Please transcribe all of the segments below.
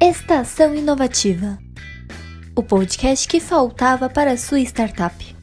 Estação Inovativa, o podcast que faltava para a sua startup.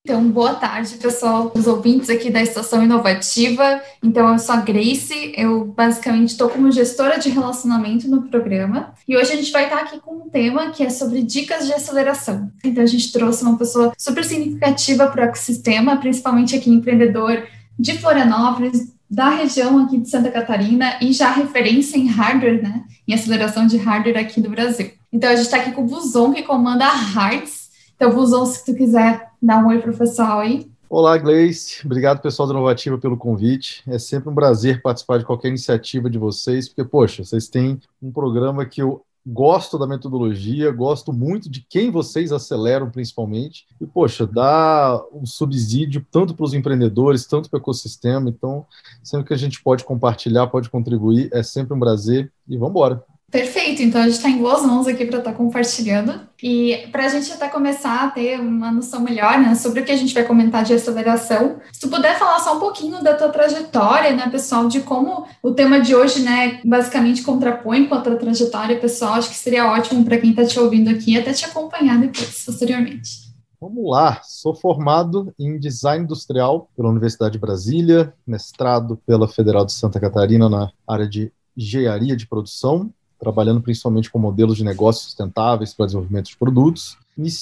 Então, boa tarde, pessoal, os ouvintes aqui da Estação Inovativa. Então, eu sou a Grace, eu basicamente estou como gestora de relacionamento no programa. E hoje a gente vai estar aqui com um tema que é sobre dicas de aceleração. Então, a gente trouxe uma pessoa super significativa para o ecossistema, principalmente aqui empreendedor de Florianópolis, da região aqui de Santa Catarina e já referência em hardware, né? Em aceleração de hardware aqui do Brasil. Então, a gente está aqui com o Buzon, que comanda a Hartz. Então, Buzon, se tu quiser dar um oi pro pessoal aí. Olá, Gleice. Obrigado, pessoal da Inovativa, pelo convite. É sempre um prazer participar de qualquer iniciativa de vocês, porque, poxa, vocês têm um programa que eu gosto da metodologia, gosto muito de quem vocês aceleram, principalmente. E, poxa, dá um subsídio tanto para os empreendedores, tanto para o ecossistema. Então, sempre que a gente pode compartilhar, pode contribuir, é sempre um prazer. E vamos embora. Perfeito, então a gente está em boas mãos aqui para estar compartilhando e para a gente até começar a ter uma noção melhor, né, sobre o que a gente vai comentar de aceleração. Se tu puder falar só um pouquinho da tua trajetória, né, pessoal, de como o tema de hoje, né, basicamente contrapõe com a tua trajetória, pessoal, acho que seria ótimo para quem está te ouvindo aqui e até te acompanhar depois, posteriormente. Vamos lá, sou formado em Design Industrial pela Universidade de Brasília, mestrado pela Federal de Santa Catarina na área de Engenharia de Produção, trabalhando principalmente com modelos de negócios sustentáveis para desenvolvimento de produtos.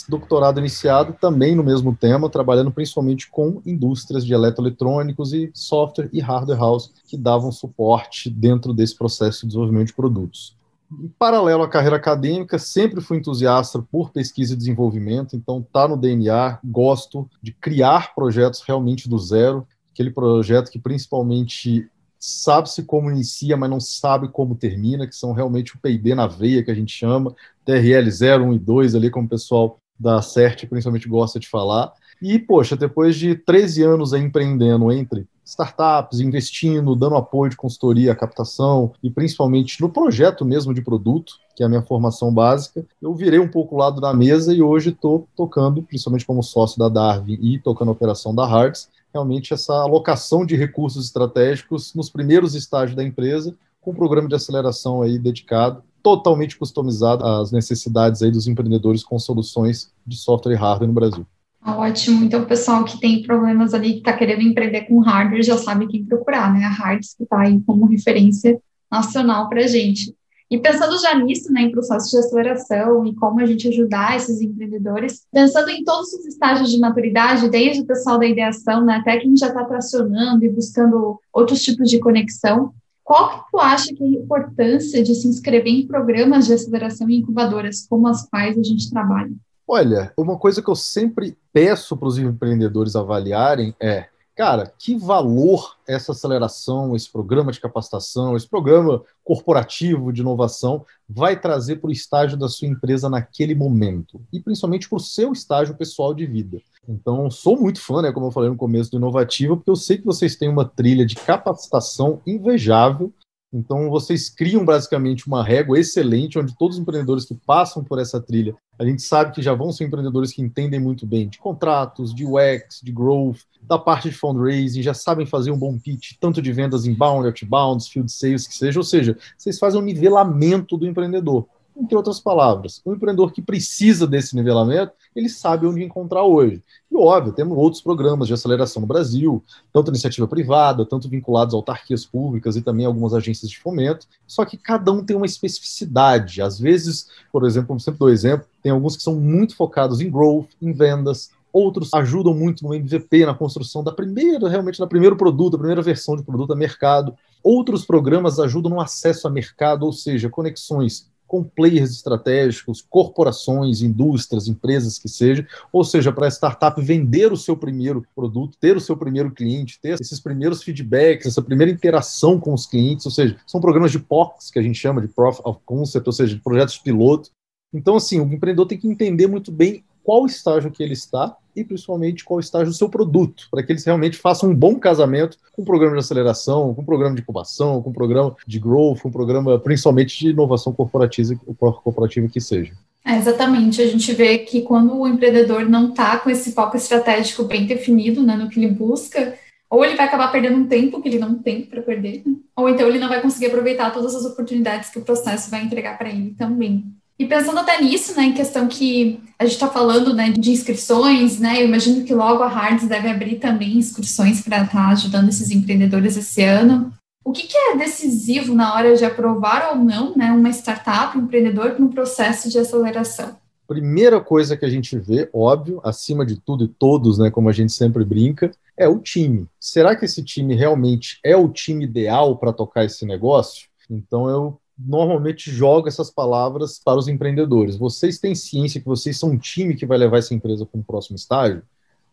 Doutorado iniciado também no mesmo tema, trabalhando principalmente com indústrias de eletroeletrônicos e software e hardware house que davam suporte dentro desse processo de desenvolvimento de produtos. Em paralelo à carreira acadêmica, sempre fui entusiasta por pesquisa e desenvolvimento, então está no DNA, gosto de criar projetos realmente do zero, aquele projeto que principalmente sabe-se como inicia, mas não sabe como termina, que são realmente o P&D na veia, que a gente chama, TRL 0, 1 e 2, ali como o pessoal da CERT principalmente gosta de falar. E, poxa, depois de 13 anos aí empreendendo entre startups, investindo, dando apoio de consultoria, captação, e principalmente no projeto mesmo de produto, que é a minha formação básica, eu virei um pouco o lado da mesa e hoje estou tocando, principalmente como sócio da Darwin e tocando a operação da Hartz, realmente essa alocação de recursos estratégicos nos primeiros estágios da empresa, com um programa de aceleração aí dedicado, totalmente customizado às necessidades aí dos empreendedores com soluções de software e hardware no Brasil. Ótimo, então o pessoal que tem problemas ali, que está querendo empreender com hardware, já sabe quem procurar, né? A Hartz, que está aí como referência nacional para a gente. E pensando já nisso, né, em processo de aceleração e como a gente ajudar esses empreendedores, pensando em todos os estágios de maturidade, desde o pessoal da ideação, né, até quem já está tracionando e buscando outros tipos de conexão, qual que tu acha que é a importância de se inscrever em programas de aceleração e incubadoras, como as quais a gente trabalha? Olha, uma coisa que eu sempre peço para os empreendedores avaliarem é, cara, que valor essa aceleração, esse programa de capacitação, esse programa corporativo de inovação vai trazer para o estágio da sua empresa naquele momento? E principalmente para o seu estágio pessoal de vida. Então, sou muito fã, né, como eu falei no começo do Inovativa, porque eu sei que vocês têm uma trilha de capacitação invejável. Então, vocês criam basicamente uma régua excelente, onde todos os empreendedores que passam por essa trilha, a gente sabe que já vão ser empreendedores que entendem muito bem de contratos, de UX, de growth, da parte de fundraising, já sabem fazer um bom pitch, tanto de vendas inbound, outbound, field sales, que seja. Ou seja, vocês fazem um nivelamento do empreendedor. Entre outras palavras, um empreendedor que precisa desse nivelamento, ele sabe onde encontrar hoje. E, óbvio, temos outros programas de aceleração no Brasil, tanto iniciativa privada, tanto vinculados a autarquias públicas e também algumas agências de fomento, só que cada um tem uma especificidade. Às vezes, por exemplo, como sempre dou exemplo, tem alguns que são muito focados em growth, em vendas, outros ajudam muito no MVP, na construção da primeiro produto, a primeira versão de produto a mercado. Outros programas ajudam no acesso a mercado, ou seja, conexões com players estratégicos, corporações, indústrias, empresas que seja, ou seja, para a startup vender o seu primeiro produto, ter o seu primeiro cliente, ter esses primeiros feedbacks, essa primeira interação com os clientes, ou seja, são programas de POCs, que a gente chama de Proof of Concept, ou seja, de projetos piloto. Então, assim, o empreendedor tem que entender muito bem qual estágio que ele está e principalmente qual estágio do seu produto, para que eles realmente façam um bom casamento com o programa de aceleração, com o programa de incubação, com o programa de growth, com o programa principalmente de inovação corporativa que seja. Exatamente, a gente vê que quando o empreendedor não está com esse foco estratégico bem definido, né, no que ele busca, ou ele vai acabar perdendo um tempo que ele não tem para perder, né? Ou então ele não vai conseguir aproveitar todas as oportunidades que o processo vai entregar para ele também. E pensando até nisso, né, em questão que a gente está falando, né, de inscrições, né, eu imagino que logo a Hards deve abrir também inscrições para estar ajudando esses empreendedores esse ano. O que é decisivo na hora de aprovar ou não, né, uma startup, um empreendedor no processo de aceleração? Primeira coisa que a gente vê, óbvio, acima de tudo e todos, né, como a gente sempre brinca, é o time. Será que esse time realmente é o time ideal para tocar esse negócio? Então eu normalmente jogo essas palavras para os empreendedores. Vocês têm ciência que vocês são um time que vai levar essa empresa para um próximo estágio?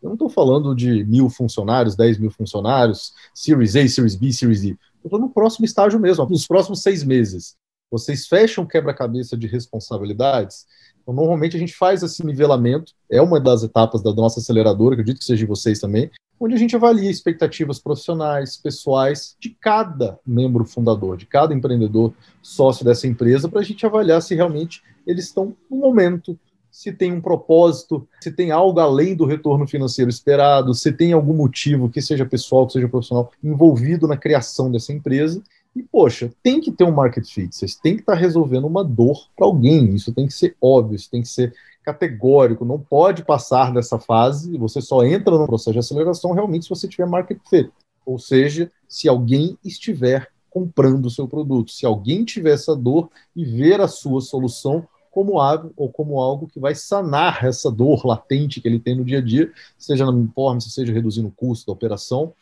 Eu não estou falando de 1.000 funcionários, 10.000 funcionários, Series A, Series B, Series D. Estou falando no próximo estágio mesmo, nos próximos 6 meses. Vocês fecham o quebra-cabeça de responsabilidades. Então, normalmente a gente faz esse nivelamento, é uma das etapas da nossa aceleradora, acredito que seja de vocês também, onde a gente avalia expectativas profissionais, pessoais, de cada membro fundador, de cada empreendedor sócio dessa empresa, para a gente avaliar se realmente eles estão no momento, se tem um propósito, se tem algo além do retorno financeiro esperado, se tem algum motivo, que seja pessoal, que seja profissional, envolvido na criação dessa empresa. E, poxa, tem que ter um market fit, vocês têm que estar resolvendo uma dor para alguém, isso tem que ser óbvio, isso tem que ser categórico, não pode passar dessa fase, você só entra no processo de aceleração realmente se você tiver market fit, ou seja, se alguém estiver comprando o seu produto, se alguém tiver essa dor e ver a sua solução como algo que vai sanar essa dor latente que ele tem no dia a dia, seja na performance, seja reduzindo o custo da operação.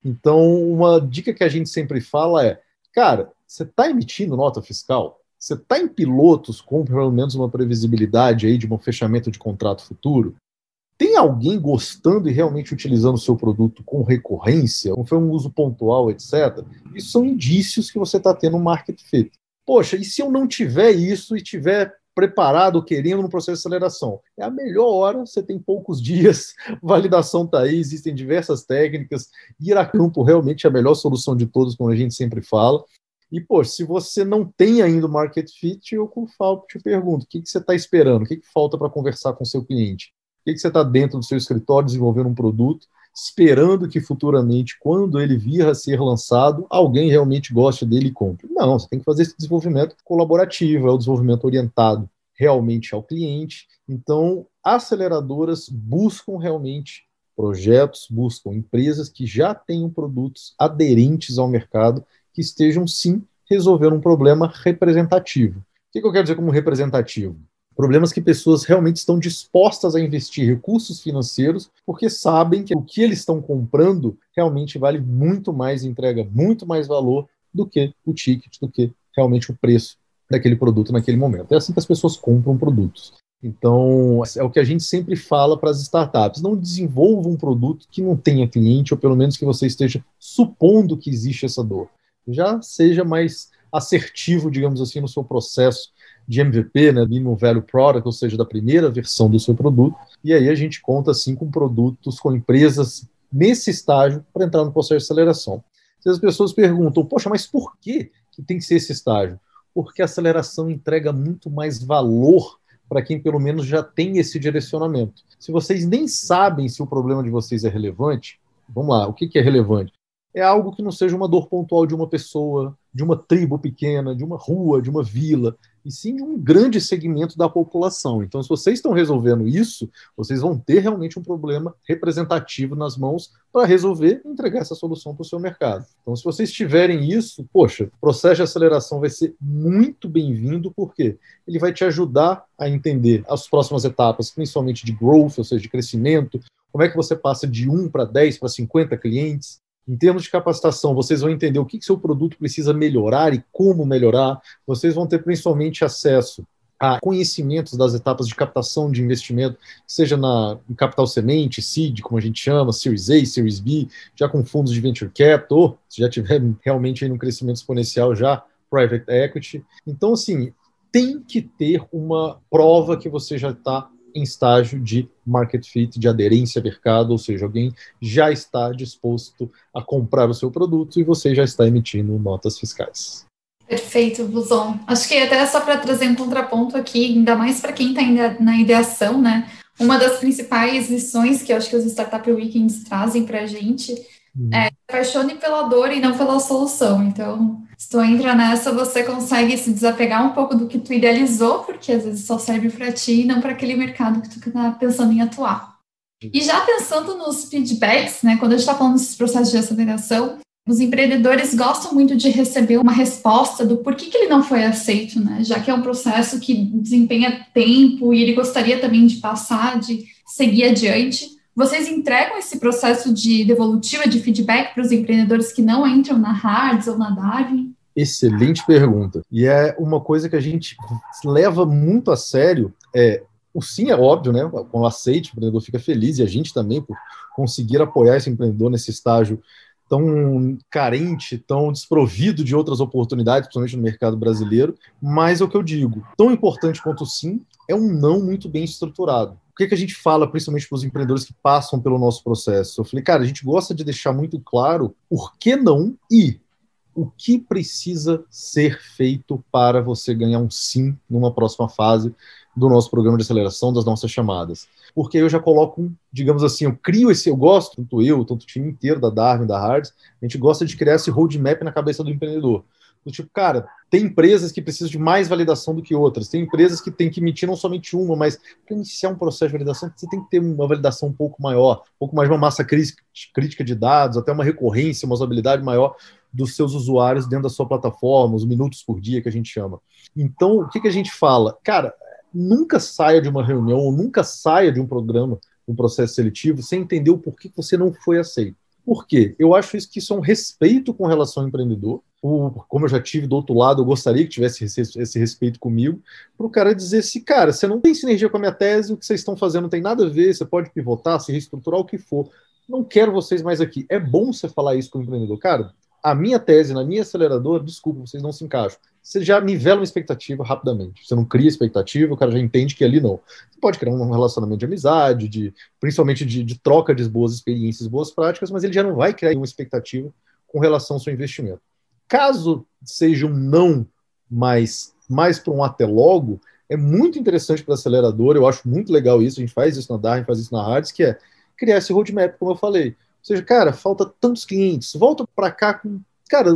Então, uma dica que a gente sempre fala é, cara, você está emitindo nota fiscal? Você está em pilotos com pelo menos uma previsibilidade aí de um fechamento de contrato futuro? Tem alguém gostando e realmente utilizando o seu produto com recorrência? Não foi um uso pontual, etc? Isso são indícios que você está tendo um market fit. Poxa, e se eu não tiver isso e tiver preparado, querendo no processo de aceleração? É a melhor hora, você tem poucos dias, validação está aí, existem diversas técnicas, ir a campo realmente é a melhor solução de todas, como a gente sempre fala. E, poxa, se você não tem ainda o market fit, eu te pergunto, o que você está esperando? O que falta para conversar com o seu cliente? O que você está dentro do seu escritório desenvolvendo um produto, esperando que futuramente, quando ele vir a ser lançado, alguém realmente goste dele e compre? Não, você tem que fazer esse desenvolvimento colaborativo, é o desenvolvimento orientado realmente ao cliente. Então, aceleradoras buscam realmente projetos, buscam empresas que já tenham produtos aderentes ao mercado, que estejam, sim, resolvendo um problema representativo. O que eu quero dizer como representativo? Problemas que pessoas realmente estão dispostas a investir recursos financeiros porque sabem que o que eles estão comprando realmente vale muito mais, entrega muito mais valor do que o ticket, do que realmente o preço daquele produto naquele momento. É assim que as pessoas compram produtos. Então, é o que a gente sempre fala para as startups. Não desenvolva um produto que não tenha cliente, ou pelo menos que você esteja supondo que existe essa dor. Já seja mais assertivo, digamos assim, no seu processo de MVP, né, no value product, ou seja, da primeira versão do seu produto, e aí a gente conta assim com produtos, com empresas nesse estágio para entrar no processo de aceleração. Se as pessoas perguntam, poxa, mas por que tem que ser esse estágio? Porque a aceleração entrega muito mais valor para quem pelo menos já tem esse direcionamento. Se vocês nem sabem se o problema de vocês é relevante, vamos lá, o que é relevante? É algo que não seja uma dor pontual de uma pessoa, de uma tribo pequena, de uma rua, de uma vila, e sim de um grande segmento da população. Então, se vocês estão resolvendo isso, vocês vão ter realmente um problema representativo nas mãos para resolver e entregar essa solução para o seu mercado. Então, se vocês tiverem isso, poxa, o processo de aceleração vai ser muito bem-vindo, porque ele vai te ajudar a entender as próximas etapas, principalmente de growth, ou seja, de crescimento, como é que você passa de 1 para 10 para 50 clientes. Em termos de capacitação, vocês vão entender o que seu produto precisa melhorar e como melhorar. Vocês vão ter principalmente acesso a conhecimentos das etapas de captação de investimento, seja em capital semente, seed, como a gente chama, Series A, Series B, já com fundos de venture capital, ou se já tiver realmente aí um crescimento exponencial, já private equity. Então, assim, tem que ter uma prova que você já está em estágio de market fit, de aderência a mercado, ou seja, alguém já está disposto a comprar o seu produto e você já está emitindo notas fiscais. Perfeito, Buzon. Acho que até só para trazer um contraponto aqui, ainda mais para quem está na ideação, né? Uma das principais lições que eu acho que os Startup Weekends trazem para a gente é apaixone pela dor e não pela solução. Então, se tu entra nessa, você consegue se desapegar um pouco do que tu idealizou, porque às vezes só serve para ti e não para aquele mercado que tu está pensando em atuar. E já pensando nos feedbacks, né? Quando a gente está falando desses processos de aceleração, os empreendedores gostam muito de receber uma resposta do porquê que ele não foi aceito, né? Já que é um processo que desempenha tempo e ele gostaria também de passar, de seguir adiante. Vocês entregam esse processo de devolutiva, de feedback para os empreendedores que não entram na Hards ou na Darwin? Excelente pergunta. E é uma coisa que a gente leva muito a sério. O sim é óbvio, né? Quando aceite, o empreendedor fica feliz, e a gente também por conseguir apoiar esse empreendedor nesse estágio tão carente, tão desprovido de outras oportunidades, principalmente no mercado brasileiro. Mas é o que eu digo, tão importante quanto o sim é um não muito bem estruturado. O que a gente fala, principalmente para os empreendedores que passam pelo nosso processo? Eu falei, cara, a gente gosta de deixar muito claro por que não e o que precisa ser feito para você ganhar um sim numa próxima fase do nosso programa de aceleração, das nossas chamadas. Porque eu já coloco, digamos assim, eu gosto, tanto o time inteiro da Darwin, da Hards, a gente gosta de criar esse roadmap na cabeça do empreendedor. Do tipo, cara, tem empresas que precisam de mais validação do que outras, tem empresas que têm que emitir não somente uma, mas para iniciar um processo de validação, você tem que ter uma validação um pouco maior, um pouco mais de uma massa crítica de dados, até uma recorrência, uma usabilidade maior dos seus usuários dentro da sua plataforma, os minutos por dia que a gente chama. Então, o que a gente fala? Cara, nunca saia de uma reunião, ou nunca saia de um programa, um processo seletivo, sem entender o porquê que você não foi aceito. Por quê? Eu acho que isso é um respeito com relação ao empreendedor. Como eu já tive do outro lado, eu gostaria que tivesse esse respeito comigo, para o cara dizer assim, cara, você não tem sinergia com a minha tese, o que vocês estão fazendo não tem nada a ver, você pode pivotar, se reestruturar, o que for. Não quero vocês mais aqui. É bom você falar isso com o empreendedor. Cara, a minha tese, na minha aceleradora, desculpa, vocês não se encaixam. Você já nivela uma expectativa rapidamente. Você não cria expectativa, o cara já entende que ali não. Você pode criar um relacionamento de amizade, principalmente de troca de boas experiências, boas práticas, mas ele já não vai criar uma expectativa com relação ao seu investimento. Caso seja um não mais para um até logo, é muito interessante para a aceleradora, eu acho muito legal isso, a gente faz isso na Darwin, faz isso na Hards, que é criar esse roadmap, como eu falei. Ou seja, cara, falta tantos clientes, volta para cá com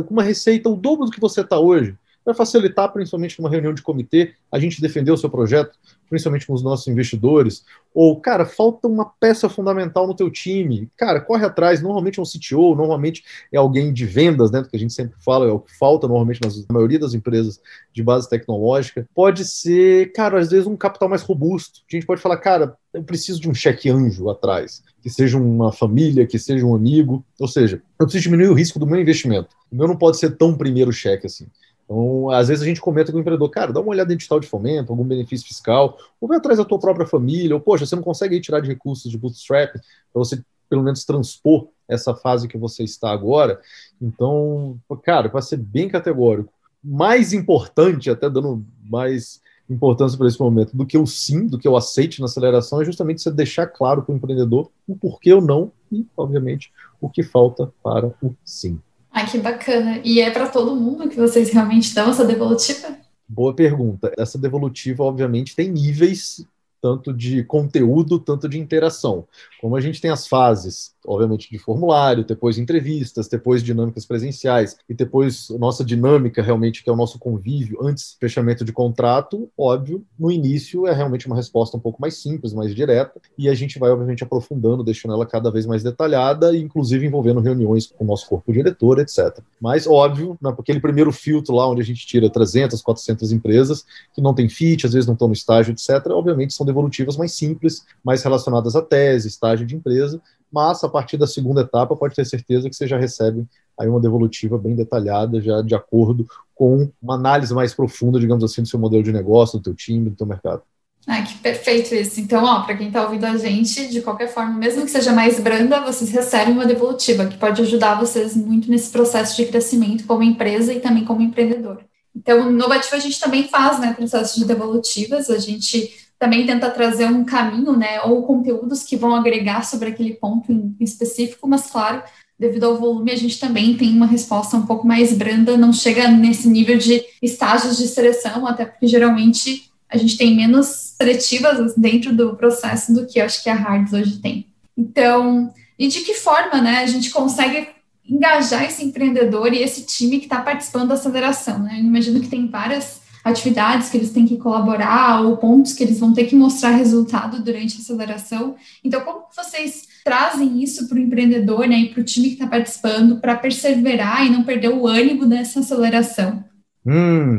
uma receita o dobro do que você está hoje. Vai facilitar, principalmente numa reunião de comitê, a gente defender o seu projeto, principalmente com os nossos investidores. Ou, cara, falta uma peça fundamental no teu time. Cara, corre atrás. Normalmente é um CTO, normalmente é alguém de vendas, né? Que a gente sempre fala, é o que falta normalmente na maioria das empresas de base tecnológica. Pode ser, cara, às vezes um capital mais robusto. A gente pode falar, cara, eu preciso de um cheque anjo atrás, que seja uma família, que seja um amigo. Ou seja, eu preciso diminuir o risco do meu investimento. O meu não pode ser tão primeiro cheque assim. Então, às vezes a gente comenta com o empreendedor, cara, dá uma olhada em edital de fomento, algum benefício fiscal, ou vai atrás da tua própria família, ou, poxa, você não consegue aí tirar de recursos de bootstrap para você, pelo menos, transpor essa fase que você está agora. Então, cara, para ser bem categórico, mais importante, até dando mais importância para esse momento, do que o sim, do que o aceite na aceleração, é justamente você deixar claro para o empreendedor o porquê ou não e, obviamente, o que falta para o sim. Ai, que bacana. E é para todo mundo que vocês realmente dão essa devolutiva? Boa pergunta. Essa devolutiva, obviamente, tem níveis tanto de conteúdo, tanto de interação. Como a gente tem as fases, obviamente, de formulário, depois entrevistas, depois dinâmicas presenciais, e depois nossa dinâmica, realmente, que é o nosso convívio, antes do fechamento de contrato, óbvio, no início é realmente uma resposta um pouco mais simples, mais direta, e a gente vai, obviamente, aprofundando, deixando ela cada vez mais detalhada, inclusive envolvendo reuniões com o nosso corpo diretor, etc. Mas, óbvio, aquele primeiro filtro lá, onde a gente tira 300, 400 empresas, que não tem fit, às vezes não estão no estágio, etc., obviamente são devolutivas mais simples, mais relacionadas à tese, estágio de empresa, mas a partir da segunda etapa pode ter certeza que você já recebe aí uma devolutiva bem detalhada, já de acordo com uma análise mais profunda, digamos assim, do seu modelo de negócio, do teu time, do teu mercado. Ah, que perfeito isso. Então, para quem está ouvindo a gente, de qualquer forma, mesmo que seja mais branda, vocês recebem uma devolutiva, que pode ajudar vocês muito nesse processo de crescimento como empresa e também como empreendedor. Então, no Inovativa a gente também faz, né, processos de devolutivas, a gente também tenta trazer um caminho, né, ou conteúdos que vão agregar sobre aquele ponto em específico, mas claro, devido ao volume, a gente também tem uma resposta um pouco mais branda, não chega nesse nível de estágios de seleção, até porque geralmente a gente tem menos seletivas dentro do processo do que eu acho que a Hards hoje tem. Então, e de que forma, né, a gente consegue engajar esse empreendedor e esse time que está participando da aceleração, né? Eu imagino que tem várias atividades que eles têm que colaborar ou pontos que eles vão ter que mostrar resultado durante a aceleração. Então, como que vocês trazem isso para o empreendedor, né, e para o time que está participando para perseverar e não perder o ânimo dessa aceleração?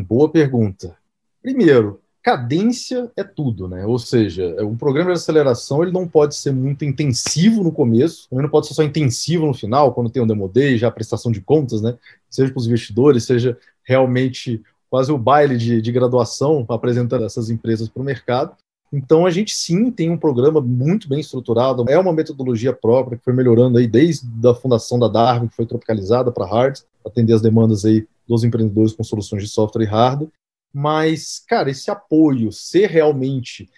Boa pergunta. Primeiro, cadência é tudo, né? Ou seja, um programa de aceleração ele não pode ser muito intensivo no começo, também não pode ser só intensivo no final, quando tem um demo day, já a prestação de contas, né? Seja para os investidores, seja realmente quase o baile de graduação apresentando essas empresas para o mercado. Então, a gente sim tem um programa muito bem estruturado, é uma metodologia própria que foi melhorando aí desde a fundação da Darwin, que foi tropicalizada para Hards, atender as demandas aí dos empreendedores com soluções de software e hardware. Mas, cara, esse apoio, ser realmente,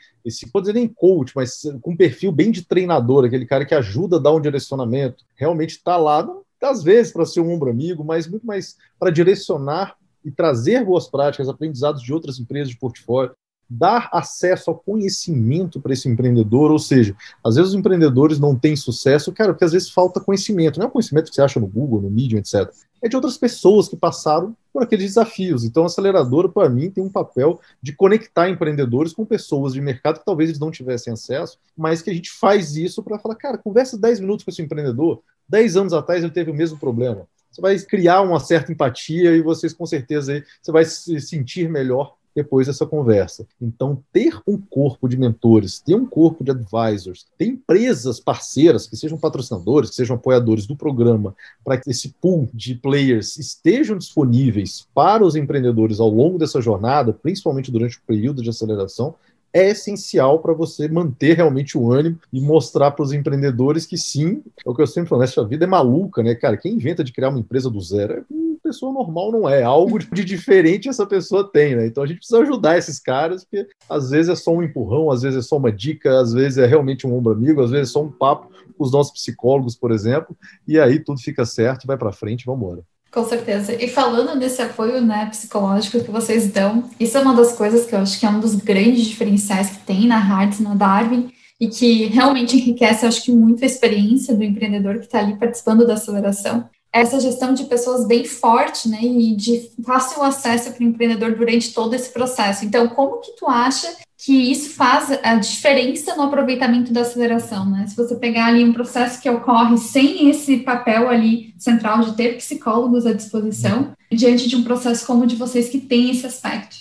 pode dizer nem coach, mas com um perfil bem de treinador, aquele cara que ajuda a dar um direcionamento, realmente está lá, não, às vezes para ser um ombro amigo, mas muito mais para direcionar e trazer boas práticas, aprendizados de outras empresas de portfólio, dar acesso ao conhecimento para esse empreendedor, ou seja, às vezes os empreendedores não têm sucesso, cara, porque às vezes falta conhecimento, não é o conhecimento que você acha no Google, no Medium, etc. É de outras pessoas que passaram por aqueles desafios. Então, a aceleradora, para mim, tem um papel de conectar empreendedores com pessoas de mercado que talvez eles não tivessem acesso, mas que a gente faz isso para falar, cara, conversa 10 minutos com esse empreendedor, 10 anos atrás ele teve o mesmo problema. Você vai criar uma certa empatia e vocês, com certeza, aí, você vai se sentir melhor depois dessa conversa. Então, ter um corpo de mentores, ter um corpo de advisors, ter empresas parceiras, que sejam patrocinadores, que sejam apoiadores do programa, para que esse pool de players estejam disponíveis para os empreendedores ao longo dessa jornada, principalmente durante o período de aceleração, é essencial para você manter realmente o ânimo e mostrar para os empreendedores que sim, é o que eu sempre falo, essa vida é maluca, né, cara? Quem inventa de criar uma empresa do zero uma pessoa normal, não é. Algo de diferente essa pessoa tem, né? Então a gente precisa ajudar esses caras, porque às vezes é só um empurrão, às vezes é só uma dica, às vezes é realmente um ombro amigo, às vezes é só um papo com os nossos psicólogos, por exemplo, e aí tudo fica certo, vai para frente, vamos embora. Com certeza. E falando nesse apoio, né, psicológico que vocês dão, isso é uma das coisas que eu acho que é um dos grandes diferenciais que tem na Hards, na Darwin, e que realmente enriquece, eu acho que muito a experiência do empreendedor que está ali participando da aceleração. Essa gestão de pessoas bem forte, né, e de fácil acesso para o empreendedor durante todo esse processo. Então, como que tu acha que isso faz a diferença no aproveitamento da aceleração, né? Se você pegar ali um processo que ocorre sem esse papel ali central de ter psicólogos à disposição, diante de um processo como o de vocês que tem esse aspecto.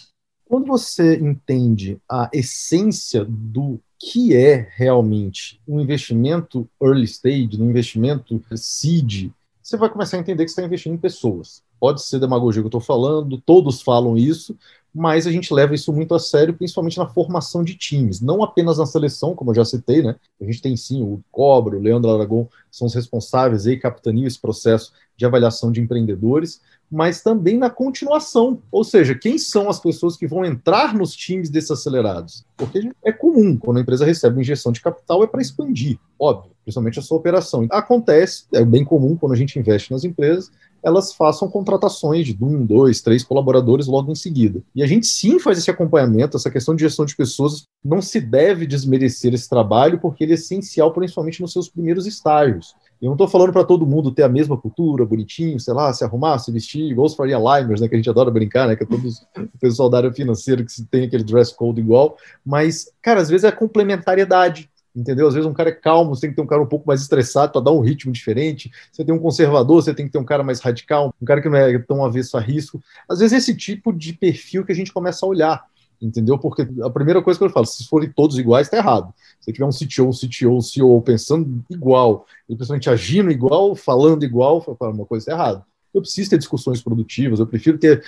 Quando você entende a essência do que é realmente um investimento early stage, um investimento seed, você vai começar a entender que você está investindo em pessoas. Pode ser demagogia que eu estou falando, todos falam isso, mas a gente leva isso muito a sério, principalmente na formação de times, não apenas na seleção, como eu já citei, né? A gente tem sim o Cobra, o Leandro Aragon, que são os responsáveis aí, capitaneam esse processo de avaliação de empreendedores, mas também na continuação, ou seja, quem são as pessoas que vão entrar nos times desses acelerados? Porque é comum, quando a empresa recebe uma injeção de capital, é para expandir, óbvio, principalmente a sua operação. Acontece, é bem comum quando a gente investe nas empresas, elas façam contratações de 1, 2, 3 colaboradores logo em seguida. E a gente sim faz esse acompanhamento, essa questão de gestão de pessoas, não se deve desmerecer esse trabalho, porque ele é essencial, principalmente nos seus primeiros estágios. Eu não estou falando para todo mundo ter a mesma cultura, bonitinho, sei lá, se arrumar, se vestir, igual os Faria Limers, né, que a gente adora brincar, né, que é todos o pessoal da área financeira que tem aquele dress code igual, mas, cara, às vezes é a complementariedade, entendeu? Às vezes um cara é calmo, você tem que ter um cara um pouco mais estressado para dar um ritmo diferente, você tem um conservador, você tem que ter um cara mais radical, um cara que não é tão avesso a risco. Às vezes esse tipo de perfil que a gente começa a olhar, entendeu? Porque a primeira coisa que eu falo, se forem todos iguais, está errado. Se tiver um CTO, um CEO pensando igual, e principalmente agindo igual, falando igual, uma coisa está errada. Eu preciso ter discussões produtivas, eu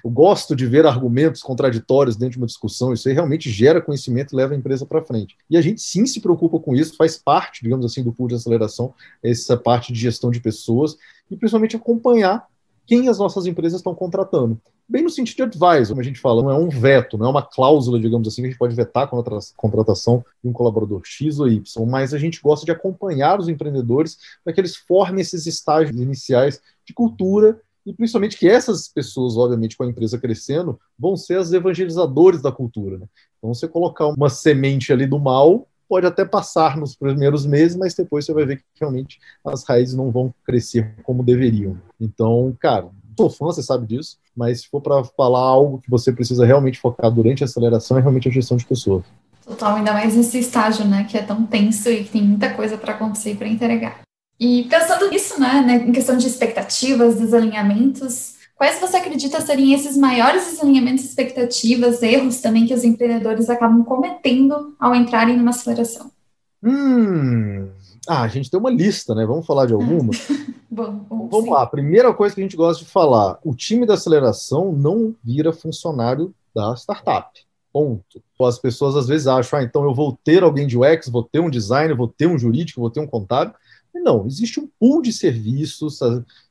gosto de ver argumentos contraditórios dentro de uma discussão, isso aí realmente gera conhecimento e leva a empresa para frente. E a gente sim se preocupa com isso, faz parte, digamos assim, do pool de aceleração, essa parte de gestão de pessoas, e principalmente acompanhar quem as nossas empresas estão contratando. bem no sentido de advisor, como a gente fala, não é um veto, não é uma cláusula, digamos assim, que a gente pode vetar com a contratação de um colaborador X ou Y, mas a gente gosta de acompanhar os empreendedores para que eles formem esses estágios iniciais de cultura e principalmente que essas pessoas, obviamente, com a empresa crescendo, vão ser as evangelizadores da cultura, né? Então, você colocar uma semente ali do mal, pode até passar nos primeiros meses, mas depois você vai ver que realmente as raízes não vão crescer como deveriam. Então, cara, sou fã, você sabe disso, mas se for para falar algo que você precisa realmente focar durante a aceleração, é realmente a gestão de pessoas. Total, ainda mais nesse estágio, né, que é tão tenso e que tem muita coisa para acontecer e para entregar. E pensando nisso, né, em questão de expectativas, desalinhamentos, quais você acredita serem esses maiores desalinhamentos, expectativas, erros também que os empreendedores acabam cometendo ao entrarem numa aceleração? A gente tem uma lista, né? Vamos falar de alguma? Vamos sim. lá. A primeira coisa que a gente gosta de falar, o time da aceleração não vira funcionário da startup. Ponto. As pessoas às vezes acham, então eu vou ter alguém de UX, vou ter um designer, vou ter um jurídico, vou ter um contábil. Não, existe um pool de serviços,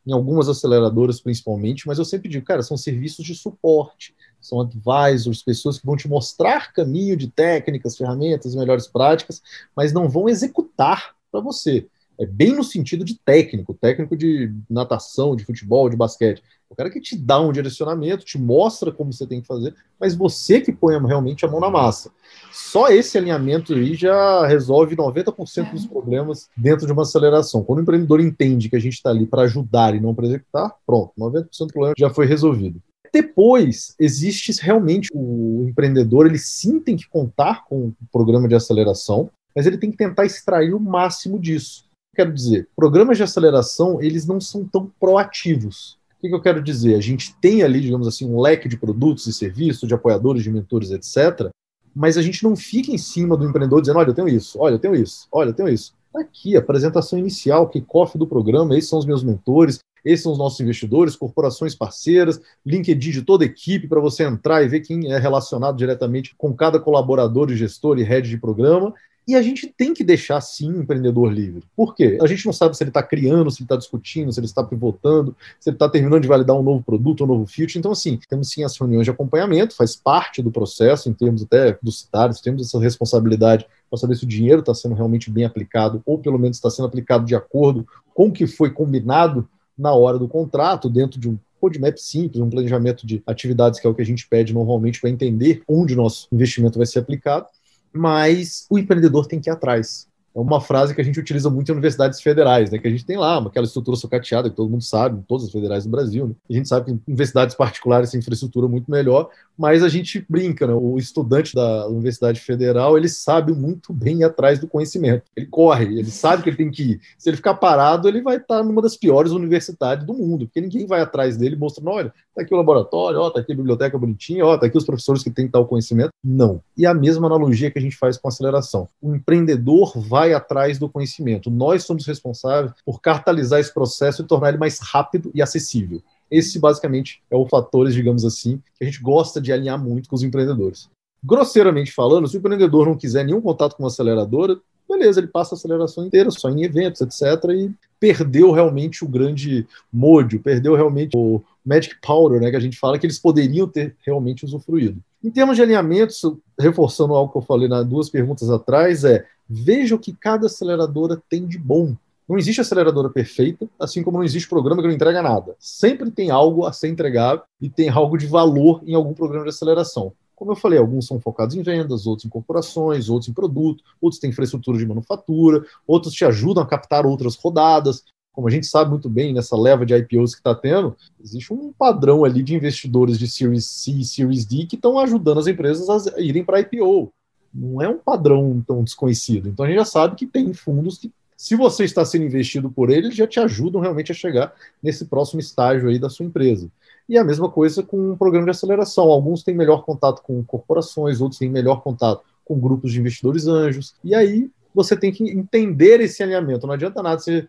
em algumas aceleradoras principalmente, mas eu sempre digo, cara, são serviços de suporte, são advisors, pessoas que vão te mostrar caminho de técnicas, ferramentas, melhores práticas, mas não vão executar para você. É bem no sentido de técnico de natação, de futebol, de basquete. O cara que te dá um direcionamento, te mostra como você tem que fazer, mas você que põe realmente a mão na massa. Só esse alinhamento aí já resolve 90% dos problemas dentro de uma aceleração. Quando o empreendedor entende que a gente está ali para ajudar e não para executar, pronto, 90% do problema já foi resolvido. Depois, existe realmente o empreendedor, ele sim tem que contar com o programa de aceleração, mas ele tem que tentar extrair o máximo disso. Quero dizer, programas de aceleração, eles não são tão proativos. O que eu quero dizer? A gente tem ali, digamos assim, um leque de produtos e serviços, de apoiadores, de mentores, etc., mas a gente não fica em cima do empreendedor dizendo, olha, eu tenho isso, olha, eu tenho isso, olha, eu tenho isso. Aqui, a apresentação inicial, kickoff do programa, esses são os meus mentores, esses são os nossos investidores, corporações parceiras, LinkedIn de toda a equipe para você entrar e ver quem é relacionado diretamente com cada colaborador e gestor e head de programa. E a gente tem que deixar, sim, o empreendedor livre. Por quê? A gente não sabe se ele está criando, se ele está discutindo, se ele está pivotando, se ele está terminando de validar um novo produto, um novo feature. Então, assim, temos sim as reuniões de acompanhamento, faz parte do processo, em termos até dos citários, temos essa responsabilidade para saber se o dinheiro está sendo realmente bem aplicado, ou pelo menos está sendo aplicado de acordo com o que foi combinado na hora do contrato, dentro de um roadmap simples, um planejamento de atividades, que é o que a gente pede normalmente para entender onde o nosso investimento vai ser aplicado. Mas o empreendedor tem que ir atrás. É uma frase que a gente utiliza muito em universidades federais, né? Que a gente tem lá aquela estrutura sucateada, que todo mundo sabe, em todas as federais do Brasil, né? A gente sabe que em universidades particulares tem infraestrutura muito melhor, mas a gente brinca, né? O estudante da Universidade Federal, ele sabe muito bem ir atrás do conhecimento. Ele corre, ele sabe que ele tem que ir. Se ele ficar parado, ele vai estar numa das piores universidades do mundo, porque ninguém vai atrás dele mostrando, olha, tá aqui o laboratório, ó, tá aqui a biblioteca bonitinha, ó, tá aqui os professores que têm tal conhecimento. Não. E a mesma analogia que a gente faz com a aceleração. O empreendedor vai atrás do conhecimento. Nós somos responsáveis por catalisar esse processo e tornar ele mais rápido e acessível. Esse, basicamente, é o fatores, digamos assim, que a gente gosta de alinhar muito com os empreendedores. Grosseiramente falando, se o empreendedor não quiser nenhum contato com uma aceleradora, beleza, ele passa a aceleração inteira, só em eventos, etc., e perdeu realmente o grande módio, perdeu realmente o magic powder, né, que a gente fala, que eles poderiam ter realmente usufruído. Em termos de alinhamentos, reforçando algo que eu falei nas duas perguntas atrás, veja o que cada aceleradora tem de bom. Não existe aceleradora perfeita, assim como não existe programa que não entrega nada. Sempre tem algo a ser entregado e tem algo de valor em algum programa de aceleração. Como eu falei, alguns são focados em vendas, outros em corporações, outros em produto, outros têm infraestrutura de manufatura, outros te ajudam a captar outras rodadas. Como a gente sabe muito bem, nessa leva de IPOs que está tendo, existe um padrão ali de investidores de Series C e Series D que estão ajudando as empresas a irem para IPO. Não é um padrão tão desconhecido. Então a gente já sabe que tem fundos que, se você está sendo investido por eles, já te ajudam realmente a chegar nesse próximo estágio aí da sua empresa. E a mesma coisa com um programa de aceleração. Alguns têm melhor contato com corporações, outros têm melhor contato com grupos de investidores anjos. E aí você tem que entender esse alinhamento. Não adianta nada você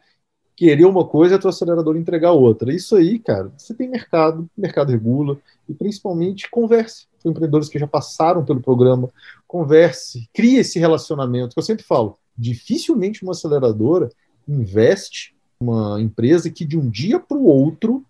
querer uma coisa e a tua aceleradora entregar outra. Isso aí, cara, você tem mercado, o mercado regula, e principalmente converse com empreendedores que já passaram pelo programa, converse, crie esse relacionamento, que eu sempre falo, dificilmente uma aceleradora investe numa empresa que de um dia para o outro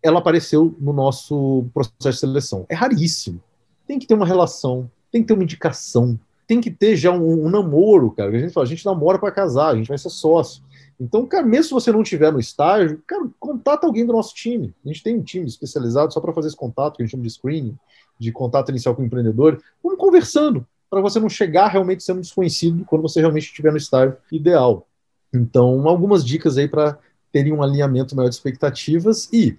ela apareceu no nosso processo de seleção. É raríssimo. Tem que ter uma relação, tem que ter uma indicação, tem que ter já um namoro, cara. A gente fala, a gente namora para casar, a gente vai ser sócio. Então, cara, mesmo se você não estiver no estágio, cara, contata alguém do nosso time. A gente tem um time especializado só para fazer esse contato, que a gente chama de screening, de contato inicial com o empreendedor. Vamos conversando, para você não chegar realmente sendo desconhecido quando você realmente estiver no estágio ideal. Então, algumas dicas aí para terem um alinhamento maior de expectativas. E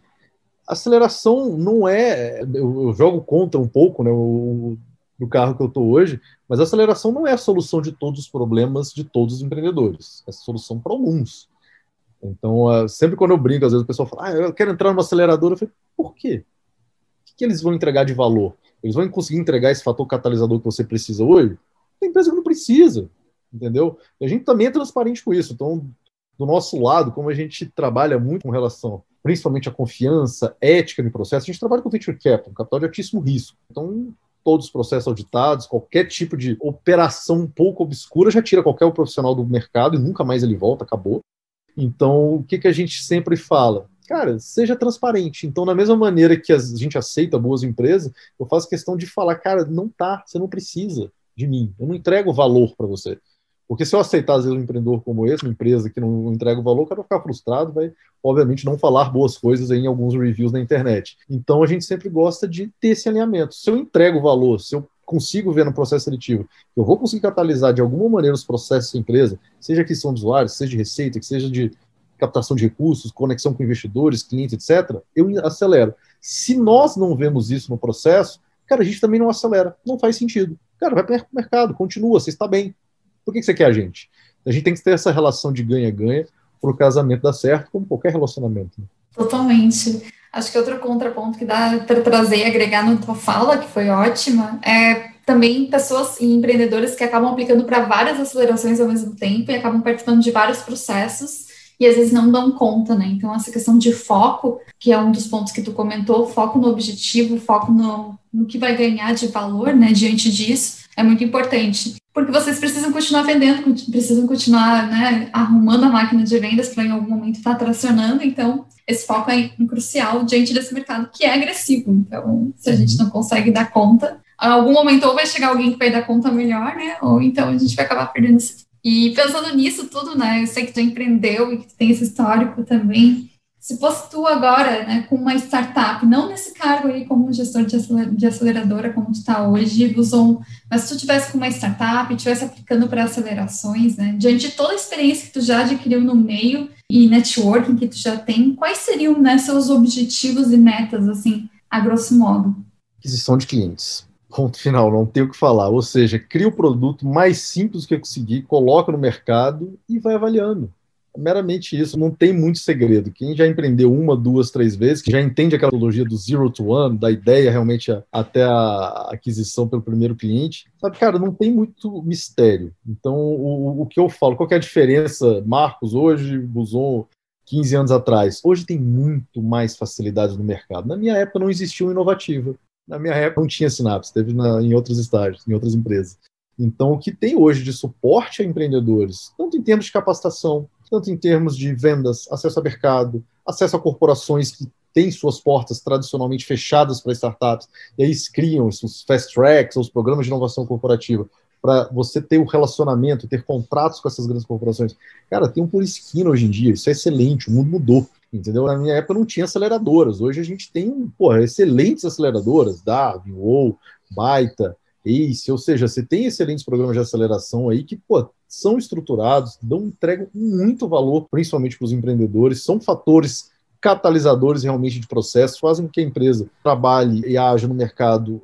aceleração não é... Eu jogo contra um pouco, né, do carro que eu estou hoje, mas a aceleração não é a solução de todos os problemas de todos os empreendedores. É a solução para alguns. Então, sempre quando eu brinco, às vezes o pessoal fala, eu quero entrar numa aceleradora. Eu falo, por quê? O que eles vão entregar de valor? Eles vão conseguir entregar esse fator catalisador que você precisa hoje? Tem empresa que não precisa, entendeu? E a gente também é transparente com isso. Então, do nosso lado, como a gente trabalha muito com relação, principalmente a confiança, ética no processo, a gente trabalha com venture capital, um capital de altíssimo risco. Então, todos os processos auditados, qualquer tipo de operação um pouco obscura já tira qualquer profissional do mercado e nunca mais ele volta, acabou. Então, o que a gente sempre fala? Cara, seja transparente. Então, da mesma maneira que a gente aceita boas empresas, eu faço questão de falar, cara, não tá, você não precisa de mim, eu não entrego valor para você. Porque se eu aceitar, às vezes, um empreendedor como esse, uma empresa que não entrega o valor, o cara vai ficar frustrado, vai, obviamente, não falar boas coisas aí em alguns reviews na internet. Então, a gente sempre gosta de ter esse alinhamento. Se eu entrego o valor, se eu consigo ver no processo seletivo, que eu vou conseguir catalisar de alguma maneira os processos da empresa, seja aquisição de usuários, seja de receita, que seja de captação de recursos, conexão com investidores, clientes, etc., eu acelero. Se nós não vemos isso no processo, cara, a gente também não acelera. Não faz sentido. Cara, vai para o mercado, continua, você está bem. Por que você quer a gente? A gente tem que ter essa relação de ganha-ganha para o casamento dar certo, como qualquer relacionamento. Né? Totalmente. Acho que outro contraponto que dá para trazer e agregar na tua fala, que foi ótima, é também pessoas e empreendedores que acabam aplicando para várias acelerações ao mesmo tempo e acabam participando de vários processos e às vezes não dão conta, né? Então, essa questão de foco, que é um dos pontos que tu comentou, foco no objetivo, foco no que vai ganhar de valor, né, diante disso, é muito importante. Porque vocês precisam continuar vendendo, precisam continuar, né, arrumando a máquina de vendas para em algum momento estar tracionando, então esse foco é crucial diante desse mercado que é agressivo. Então, se a gente não consegue dar conta, em algum momento ou vai chegar alguém que vai dar conta melhor, né, ou então a gente vai acabar perdendo esse. E pensando nisso tudo, né, eu sei que tu empreendeu e que tu tem esse histórico também. Se fosse tu agora, né, com uma startup, não nesse cargo aí como gestor de aceleradora, como tu está hoje, Buzon, mas se tu tivesse com uma startup, estivesse aplicando para acelerações, né, diante de toda a experiência que tu já adquiriu no meio e networking que tu já tem, quais seriam, né, seus objetivos e metas, assim, a grosso modo? Aquisição de clientes. Ponto final, não tem o que falar. Ou seja, cria o produto mais simples que eu conseguir, coloca no mercado e vai avaliando. É meramente isso, não tem muito segredo. Quem já empreendeu uma, duas, três vezes, que já entende aquela metodologia do zero to one, da ideia realmente até a aquisição pelo primeiro cliente, sabe, cara, não tem muito mistério. Então, o que eu falo, qual que é a diferença, Marcos, hoje, Buzon, 15 anos atrás? Hoje tem muito mais facilidades no mercado. Na minha época não existia uma inovativa. Na minha época não tinha Synapse, teve em outros estágios, em outras empresas. Então, o que tem hoje de suporte a empreendedores, tanto em termos de capacitação, tanto em termos de vendas, acesso a mercado, acesso a corporações que têm suas portas tradicionalmente fechadas para startups, e aí eles criam os fast tracks, os programas de inovação corporativa, para você ter o relacionamento, ter contratos com essas grandes corporações. Cara, tem um por esquina hoje em dia, isso é excelente, o mundo mudou. Entendeu? Na minha época não tinha aceleradoras. Hoje a gente tem excelentes aceleradoras, Darwin, WOW, Baita, ACE, ou seja, você tem excelentes programas de aceleração aí que são estruturados, entregam muito valor, principalmente para os empreendedores, são fatores catalisadores realmente de processo, fazem com que a empresa trabalhe e haja no mercado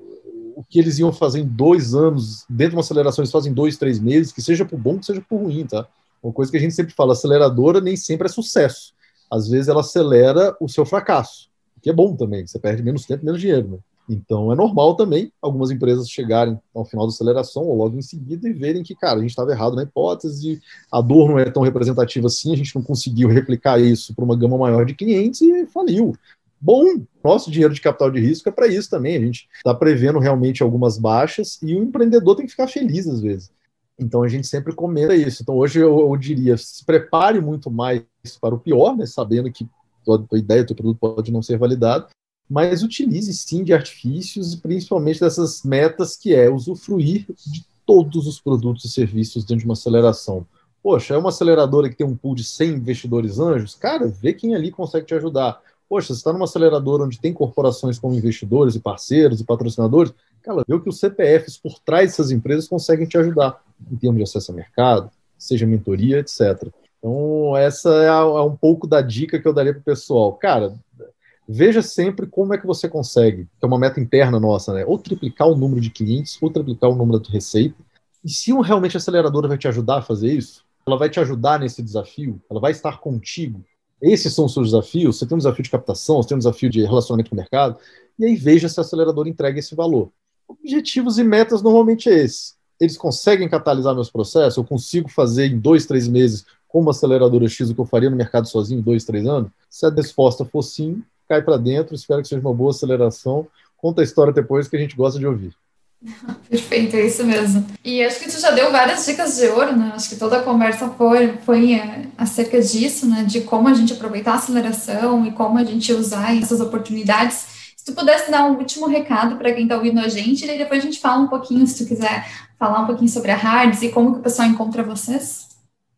o que eles iam fazer em 2 anos, dentro de uma aceleração eles fazem 2, 3 meses, que seja por bom, que seja por ruim, tá? Uma coisa que a gente sempre fala, aceleradora nem sempre é sucesso. Às vezes ela acelera o seu fracasso, que é bom também, você perde menos tempo, menos dinheiro. Né? Então é normal também algumas empresas chegarem ao final da aceleração ou logo em seguida e verem que, cara, a gente estava errado na hipótese, a dor não é tão representativa assim, a gente não conseguiu replicar isso para uma gama maior de clientes e faliu. Bom, nosso dinheiro de capital de risco é para isso também, a gente está prevendo realmente algumas baixas e o empreendedor tem que ficar feliz às vezes. Então, a gente sempre comenta isso. Então, hoje eu diria, se prepare muito mais para o pior, né, sabendo que tua ideia, teu produto pode não ser validado, mas utilize sim de artifícios, principalmente dessas metas, que é usufruir de todos os produtos e serviços dentro de uma aceleração. Poxa, é uma aceleradora que tem um pool de 100 investidores anjos? Cara, vê quem ali consegue te ajudar. Poxa, você está numa aceleradora onde tem corporações como investidores e parceiros e patrocinadores, cara, vê o que os CPFs por trás dessas empresas conseguem te ajudar em termos de acesso ao mercado, seja mentoria, etc. Então, essa é um pouco da dica que eu daria para o pessoal. Cara, veja sempre como é que você consegue, que é uma meta interna nossa, né? Ou triplicar o número de clientes, ou triplicar o número da receita. E se realmente a aceleradora vai te ajudar a fazer isso, ela vai te ajudar nesse desafio, ela vai estar contigo. Esses são os seus desafios. Você tem um desafio de captação, você tem um desafio de relacionamento com o mercado, e aí veja se a aceleradora entrega esse valor. Objetivos e metas normalmente é esse. Eles conseguem catalisar meus processos? Eu consigo fazer em 2, 3 meses como uma aceleradora X o que eu faria no mercado sozinho em 2, 3 anos? Se a resposta for sim, cai para dentro, espero que seja uma boa aceleração. Conta a história depois que a gente gosta de ouvir. Perfeito, é isso mesmo. E acho que tu já deu várias dicas de ouro, né? Acho que toda a conversa foi acerca disso, né? De como a gente aproveitar a aceleração e como a gente usar essas oportunidades. Se tu pudesse dar um último recado para quem está ouvindo a gente, e daí depois a gente fala um pouquinho, se tu quiser falar um pouquinho sobre a Hards e como que o pessoal encontra vocês.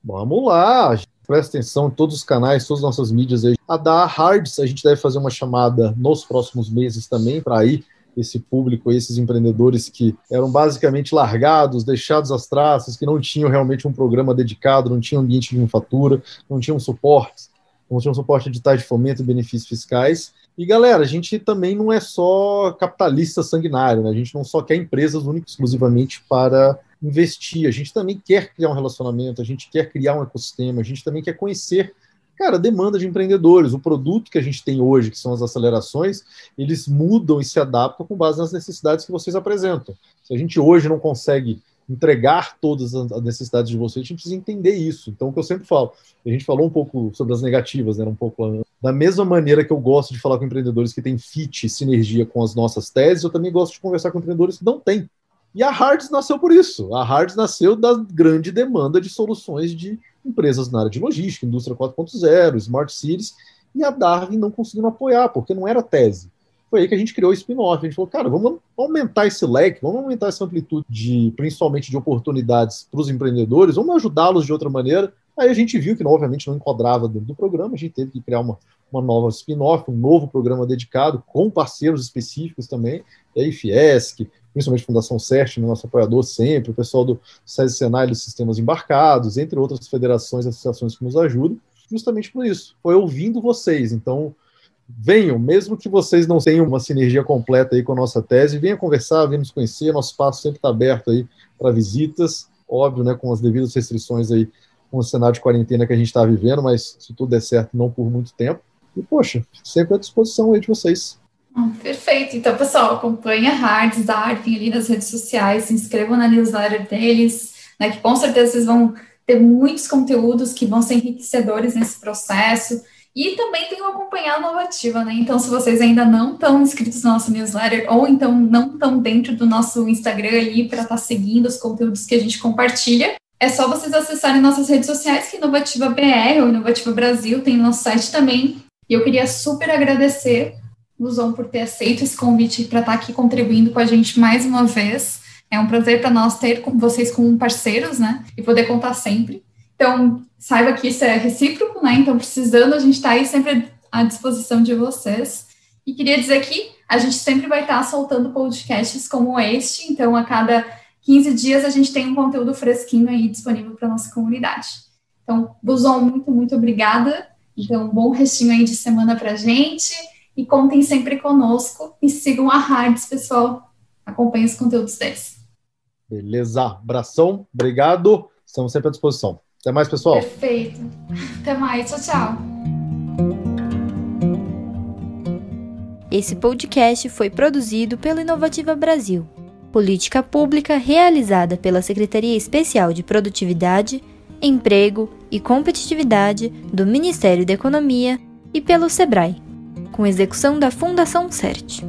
Vamos lá! Presta atenção em todos os canais, todas as nossas mídias aí. A da Hards, a gente deve fazer uma chamada nos próximos meses também para ir esse público, esses empreendedores que eram basicamente largados, deixados às traças, que não tinham realmente um programa dedicado, não tinham ambiente de manufatura, não tinham suporte de editais de fomento e benefícios fiscais. E, galera, a gente também não é só capitalista sanguinário, né? A gente não só quer empresas únicas exclusivamente para investir, a gente também quer criar um relacionamento, a gente quer criar um ecossistema, a gente também quer conhecer, cara, a demanda de empreendedores. O produto que a gente tem hoje, que são as acelerações, eles mudam e se adaptam com base nas necessidades que vocês apresentam. Se a gente hoje não consegue entregar todas as necessidades de vocês, a gente precisa entender isso. Então, o que eu sempre falo, a gente falou um pouco sobre as negativas, né, um pouco da mesma maneira que eu gosto de falar com empreendedores que têm fit, sinergia com as nossas teses, eu também gosto de conversar com empreendedores que não têm. E a Hards nasceu por isso. A Hards nasceu da grande demanda de soluções de empresas na área de logística, indústria 4.0, smart cities, e a Darwin não conseguindo apoiar, porque não era tese. Foi aí que a gente criou o spin-off. A gente falou, cara, vamos aumentar esse leque, vamos aumentar essa amplitude, principalmente de oportunidades para os empreendedores, vamos ajudá-los de outra maneira. Aí a gente viu que, obviamente, não enquadrava dentro do programa, a gente teve que criar uma nova spin-off, um novo programa dedicado, com parceiros específicos também, e aí Fiesc, principalmente a Fundação CERT, nosso apoiador sempre, o pessoal do SESI Senai dos Sistemas Embarcados, entre outras federações e associações que nos ajudam, justamente por isso. Foi ouvindo vocês. Então, venham, mesmo que vocês não tenham uma sinergia completa aí com a nossa tese, venham conversar, venham nos conhecer, nosso espaço sempre está aberto aí para visitas, óbvio, né, com as devidas restrições aí, com o cenário de quarentena que a gente está vivendo, mas se tudo der certo, não por muito tempo. E, poxa, sempre à disposição aí de vocês. Perfeito. Então, pessoal, acompanhe a Hards, Darwin ali nas redes sociais, se inscrevam na newsletter deles, né, que com certeza vocês vão ter muitos conteúdos que vão ser enriquecedores nesse processo. E também tem o Acompanhar Inovativa, né? Então, se vocês ainda não estão inscritos na nossa newsletter ou então não estão dentro do nosso Instagram ali para estar seguindo os conteúdos que a gente compartilha, é só vocês acessarem nossas redes sociais, que é Inovativa BR ou Inovativa Brasil, tem nosso site também. E eu queria super agradecer, Luzon, por ter aceito esse convite para estar aqui contribuindo com a gente mais uma vez. É um prazer para nós ter vocês como parceiros, né? E poder contar sempre. Então, saiba que isso é recíproco, né? Então, precisando, a gente está aí sempre à disposição de vocês. E queria dizer que a gente sempre vai estar soltando podcasts como este. Então, a cada 15 dias, a gente tem um conteúdo fresquinho aí disponível para a nossa comunidade. Então, Luzon, muito, muito obrigada. Então, um bom restinho aí de semana para a gente. E contem sempre conosco. E sigam a Hards, pessoal. Acompanhem os conteúdos deles. Beleza. Abração. Obrigado. Estamos sempre à disposição. Até mais, pessoal. Perfeito. Até mais. Tchau, tchau. Esse podcast foi produzido pelo Inovativa Brasil, política pública realizada pela Secretaria Especial de Produtividade, Emprego e Competitividade do Ministério da Economia e pelo SEBRAE, com execução da Fundação CERT.